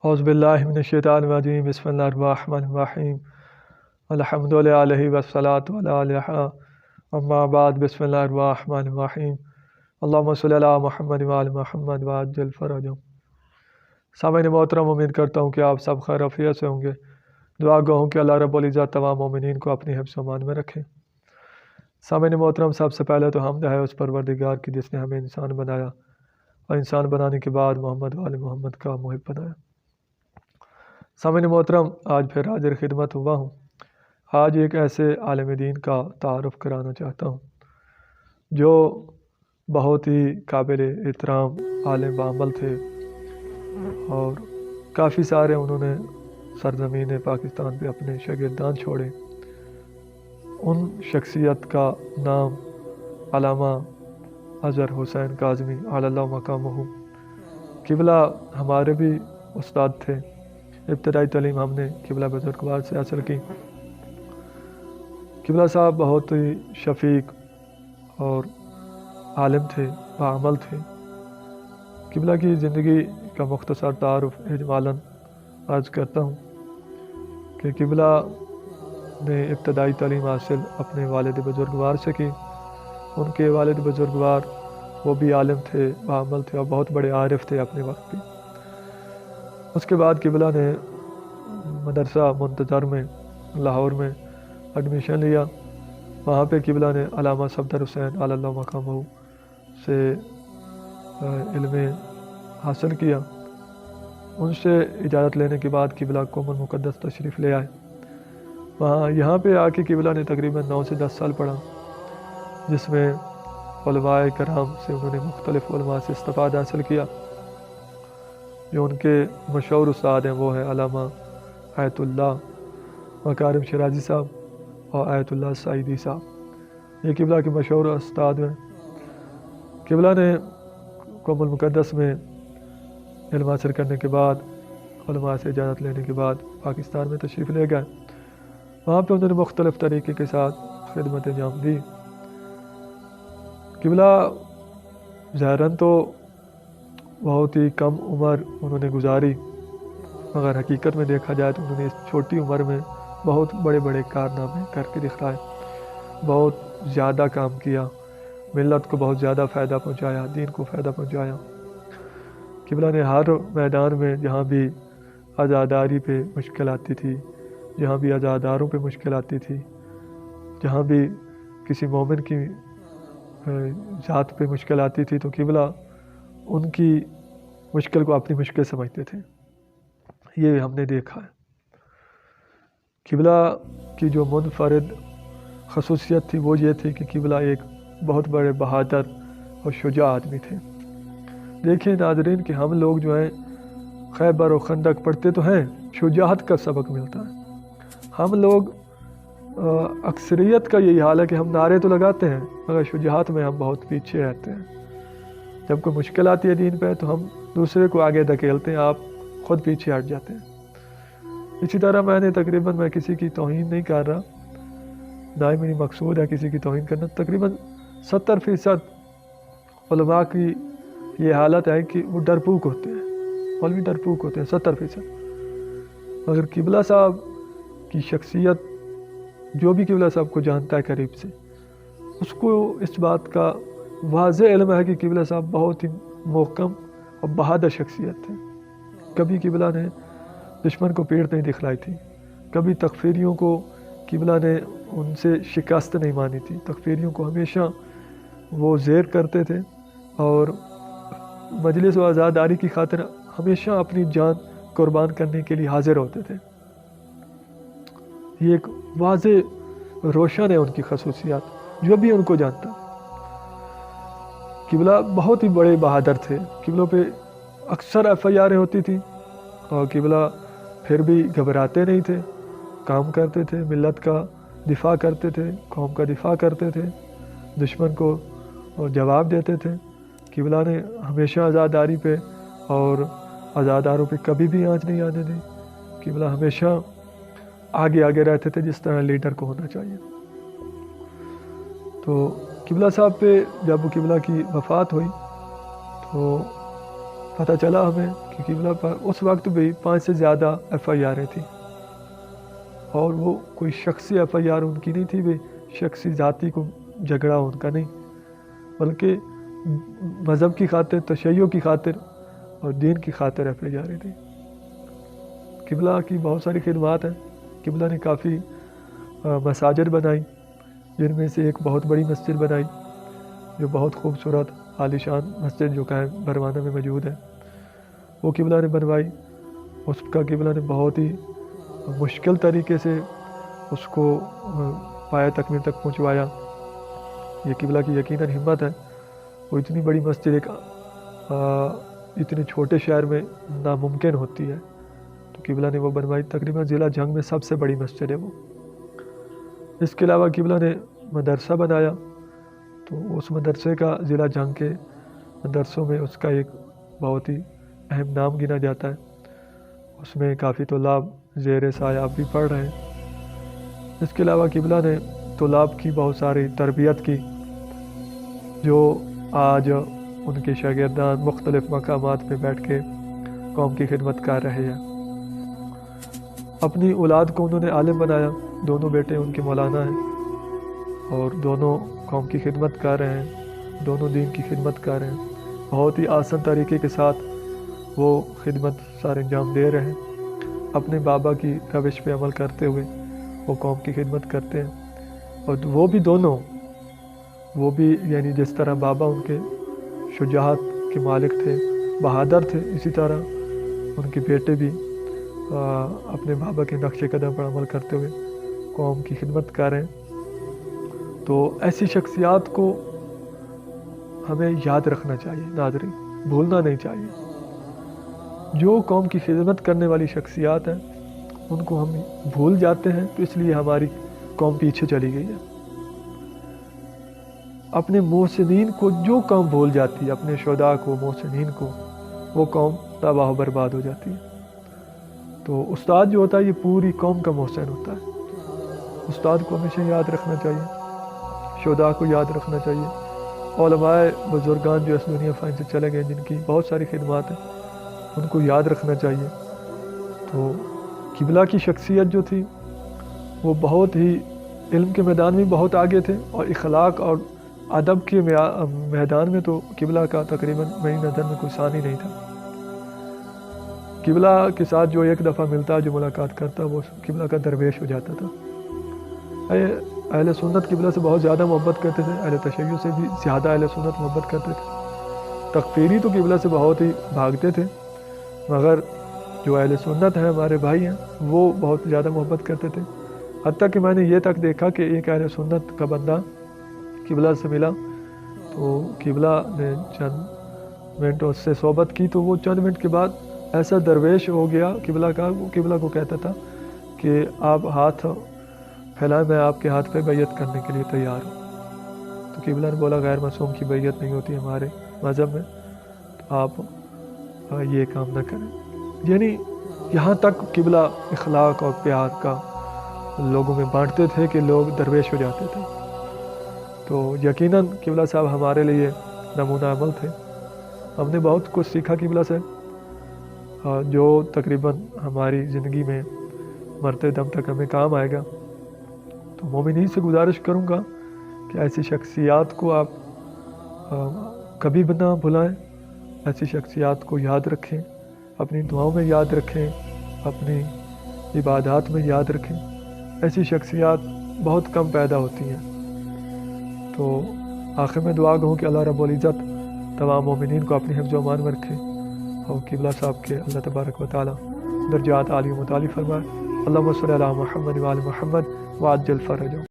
اعوذ باللہ من الشیطان الرجیم بسم اللہ الرحمن الرحیم الحمد للہ والصلاة علیہ اما بعد بسم اللہ الرحمن الرحیم اللہم صلی علی محمد وعلی محمد وعجل فرجهم۔ سامعین محترم، امید کرتا ہوں کہ آپ سب خیر عافیت سے ہوں گے۔ دعا گو ہوں کہ اللہ رب العزت تمام مومنین کو اپنی حفظ و امان میں رکھیں۔ سامعین محترم، سب سے پہلے تو حمد ہے اس پروردگار کی جس نے ہمیں انسان بنایا اور انسان بنانے کے بعد محمد وعلی محمد کا محب بنایا۔ سامعین محترم، آج پھر حاضر خدمت ہوا ہوں۔ آج ایک ایسے عالم دین کا تعارف کرانا چاہتا ہوں جو بہت ہی قابل احترام عالم بعمل تھے اور کافی سارے انہوں نے سرزمین پاکستان پہ اپنے شاگردان چھوڑے۔ ان شخصیت کا نام علامہ اظہر حسین کاظمی علی اللہ مقامہ قبلہ ہمارے بھی استاد تھے۔ ابتدائی تعلیم ہم نے قبلہ بزرگوار سے حاصل کی۔ قبلہ صاحب بہت ہی شفیق اور عالم تھے، بعمل تھے۔ قبلہ کی زندگی کا مختصر تعارف اجمالاً عرض کرتا ہوں کہ قبلہ نے ابتدائی تعلیم حاصل اپنے والد بزرگوار سے کی۔ ان کے والد بزرگوار وہ بھی عالم تھے، بعمل تھے اور بہت بڑے عارف تھے اپنے وقت بھی۔ اس کے بعد قبلہ نے مدرسہ منتظر میں لاہور میں ایڈمیشن لیا۔ وہاں پہ قبلہ نے علامہ صفدر حسین علی اللہ مقامہ سے علم حاصل کیا۔ ان سے اجازت لینے کے بعد قبلہ قوم المقدس تشریف لے آئے۔ یہاں پہ آ کے قبلہ نے تقریباً 9 سے 10 سال پڑھا، جس میں علماء کرام سے انہوں نے مختلف علماء سے استفادہ حاصل کیا۔ جو ان کے مشہور استاد ہیں وہ ہیں علامہ آیت اللہ مکارم شیرازی صاحب اور آیت اللہ سعیدی صاحب، یہ قبلہ کے مشہور استاد ہیں۔ قبلہ نے قوم المقدس میں علم حاصل کرنے کے بعد، علماء سے اجازت لینے کے بعد پاکستان میں تشریف لے گئے۔ وہاں پہ انہوں نے مختلف طریقے کے ساتھ خدمت انجام دی۔ قبلہ ظاہراً تو بہت ہی کم عمر انہوں نے گزاری، مگر حقیقت میں دیکھا جائے تو انہوں نے اس چھوٹی عمر میں بہت بڑے بڑے کارنامے کر کے دکھائے، بہت زیادہ کام کیا، ملت کو بہت زیادہ فائدہ پہنچایا، دین کو فائدہ پہنچایا۔ قبلہ نے ہر میدان میں جہاں بھی عزاداری پہ مشکل آتی تھی، جہاں بھی عزاداروں پہ مشکل آتی تھی، جہاں بھی کسی مومن کی ذات پہ مشکل آتی تھی تو قبلہ ان کی مشکل کو اپنی مشکل سمجھتے تھے۔ یہ ہم نے دیکھا ہے۔ قبلہ کی جو منفرد خصوصیت تھی وہ یہ تھی کہ قبلہ ایک بہت بڑے بہادر اور شجاع آدمی تھے۔ دیکھیں ناظرین کہ ہم لوگ جو ہیں خیبر و خندق پڑھتے تو ہیں، شجاعت کا سبق ملتا ہے۔ ہم لوگ اکثریت کا یہی حال ہے کہ ہم نعرے تو لگاتے ہیں مگر شجاعت میں ہم بہت پیچھے رہتے ہیں۔ جب کوئی مشکل آتی ہے دین پہ تو ہم دوسرے کو آگے دھکیلتے ہیں، آپ خود پیچھے ہٹ جاتے ہیں۔ اسی طرح میں کسی کی توہین نہیں کر رہا، نہ ہی میری مقصود ہے کسی کی توہین کرنا۔ تقریباً 70% علماء کی یہ حالت ہے کہ وہ ڈرپوک ہوتے ہیں، مولوی ڈرپوک ہوتے ہیں 70%۔ مگر قبلہ صاحب کی شخصیت، جو بھی قبلہ صاحب کو جانتا ہے قریب سے، اس کو اس بات کا واضح علم ہے کہ قبلہ صاحب بہت ہی محکم اور بہادر شخصیت تھے۔ کبھی قبلہ نے دشمن کو پیٹ نہیں دکھلائی تھی، کبھی تکفیریوں کو قبلہ نے ان سے شکست نہیں مانی تھی۔ تکفیریوں کو ہمیشہ وہ زیر کرتے تھے اور مجلس و عزاداری کی خاطر ہمیشہ اپنی جان قربان کرنے کے لیے حاضر ہوتے تھے۔ یہ ایک واضح روشن ہے ان کی خصوصیات، جو بھی ان کو جانتا ہے۔ قبلہ بہت ہی بڑے بہادر تھے۔ قبلوں پہ اکثر FIR ہوتی تھی اور قبلہ پھر بھی گھبراتے نہیں تھے، کام کرتے تھے، ملت کا دفاع کرتے تھے، قوم کا دفاع کرتے تھے، دشمن کو جواب دیتے تھے۔ قبلہ نے ہمیشہ عزاداری پہ اور عزاداروں پہ کبھی بھی آنچ نہیں آنے دی۔ قبلہ ہمیشہ آگے رہتے تھے جس طرح لیڈر کو ہونا چاہیے۔ تو قبلہ صاحب پہ جب قبلہ کی وفات ہوئی تو پتہ چلا ہمیں کہ قبلہ پر اس وقت بھی 5 سے زیادہ FIR تھیں، اور وہ کوئی شخصی FIR ان کی نہیں تھی، بھی شخصی ذاتی کو جھگڑا ان کا نہیں، بلکہ مذہب کی خاطر، تشیع کی خاطر اور دین کی خاطر FIR تھی۔ قبلہ کی بہت ساری خدمات ہیں۔ قبلہ نے کافی مساجد بنائی، جن میں سے ایک بہت بڑی مسجد بنائی جو بہت خوبصورت عالی شان مسجد جو قائم بروانہ میں موجود ہے، وہ قبلہ نے بنوائی۔ اس کا قبلہ نے بہت ہی مشکل طریقے سے اس کو پایہ تکمیل تک پہنچوایا۔ یہ قبلہ کی یقیناً ہمت ہے، وہ اتنی بڑی مسجد ایک اتنے چھوٹے شہر میں ناممکن ہوتی ہے، تو قبلہ نے وہ بنوائی۔ تقریباً ضلع جھنگ میں سب سے بڑی مسجد ہے وہ۔ اس کے علاوہ قبلہ نے مدرسہ بنایا، تو اس مدرسے کا ضلع جھنگ کے مدرسوں میں اس کا ایک بہت ہی اہم نام گنا جاتا ہے۔ اس میں کافی طلاب زیر سایہ بھی پڑھ رہے ہیں۔ اس کے علاوہ قبلہ نے طلاب کی بہت ساری تربیت کی، جو آج ان کے شاگردان مختلف مقامات پہ بیٹھ کے قوم کی خدمت کر رہے ہیں۔ اپنی اولاد کو انہوں نے عالم بنایا، دونوں بیٹے ان کے مولانا ہیں اور دونوں قوم کی خدمت کر رہے ہیں، دونوں دین کی خدمت کر رہے ہیں۔ بہت ہی آسان طریقے کے ساتھ وہ خدمت سارے انجام دے رہے ہیں، اپنے بابا کی روش پہ عمل کرتے ہوئے وہ قوم کی خدمت کرتے ہیں۔ اور وہ بھی دونوں، وہ بھی یعنی جس طرح بابا ان کے شجاعت کے مالک تھے، بہادر تھے، اسی طرح ان کے بیٹے بھی اپنے بابا کے نقش قدم پر عمل کرتے ہوئے قوم کی خدمت کر رہے ہیں۔ تو ایسی شخصیات کو ہمیں یاد رکھنا چاہیے ناظرین، بھولنا نہیں چاہیے۔ جو قوم کی خدمت کرنے والی شخصیات ہیں ان کو ہم بھول جاتے ہیں، تو اس لیے ہماری قوم پیچھے چلی گئی ہے۔ اپنے محسنین کو جو قوم بھول جاتی ہے، اپنے شہداء کو، محسنین کو، وہ قوم تباہ و برباد ہو جاتی ہے۔ تو استاد جو ہوتا ہے یہ پوری قوم کا محسن ہوتا ہے۔ استاد کو ہمیشہ یاد رکھنا چاہیے، شہداء کو یاد رکھنا چاہیے، علماء بزرگان جو اس دنیا فانی سے چلے گئے جن کی بہت ساری خدمات ہیں ان کو یاد رکھنا چاہیے۔ تو قبلہ کی شخصیت جو تھی وہ بہت ہی علم کے میدان میں بہت آگے تھے، اور اخلاق اور ادب کے میدان میں تو قبلہ کا تقریباً میری نظر میں کوئی ثانی نہیں تھا۔ قبلہ کے ساتھ جو ایک دفعہ ملتا، جو ملاقات کرتا، وہ قبلہ کا درویش ہو جاتا تھا۔ اہل سنت قبلہ سے بہت زیادہ محبت کرتے تھے، اہل تشیع سے بھی زیادہ اہل سنت محبت کرتے تھے۔ تکفیری تو قبلہ سے بہت ہی بھاگتے تھے، مگر جو اہل سنت ہیں، ہمارے بھائی ہیں، وہ بہت زیادہ محبت کرتے تھے۔ حتیٰ کہ میں نے یہ تک دیکھا کہ ایک اہل سنت کا بندہ قبلہ سے ملا، تو قبلہ نے چند منٹ اس سے صحبت کی، تو وہ چند منٹ کے بعد ایسا درویش ہو گیا قبلہ کا، وہ قبلہ کو کہتا تھا کہ آپ ہاتھ پھیلائیں، میں آپ کے ہاتھ پہ بیعت کرنے کے لیے تیار ہوں۔ تو قبلہ نے بولا غیر معصوم کی بیعت نہیں ہوتی ہمارے مذہب میں، تو آپ یہ کام نہ کریں۔ یعنی یہاں تک قبلہ اخلاق اور پیار کا لوگوں میں بانٹتے تھے کہ لوگ درویش ہو جاتے تھے۔ تو یقیناً قبلہ صاحب ہمارے لیے نمونہ عمل تھے۔ ہم نے بہت کچھ سیکھا قبلہ سے، جو تقریباً ہماری زندگی میں مرتے دم تک ہمیں کام آئے گا۔ تو مومنین سے گزارش کروں گا کہ ایسی شخصیات کو آپ کبھی بھی نہ بھلائیں، ایسی شخصیات کو یاد رکھیں، اپنی دعاؤں میں یاد رکھیں، اپنی عبادات میں یاد رکھیں۔ ایسی شخصیات بہت کم پیدا ہوتی ہیں۔ تو آخر میں دعا گو کہ اللہ رب العزت تمام مومنین کو اپنی حفظ و امان میں رکھے، اور قبلہ صاحب کے اللہ تبارک و تعالی درجات عالی و متعالی فرمائے۔ اللہم صلی علی محمد و آل محمد وعجل فرجہ۔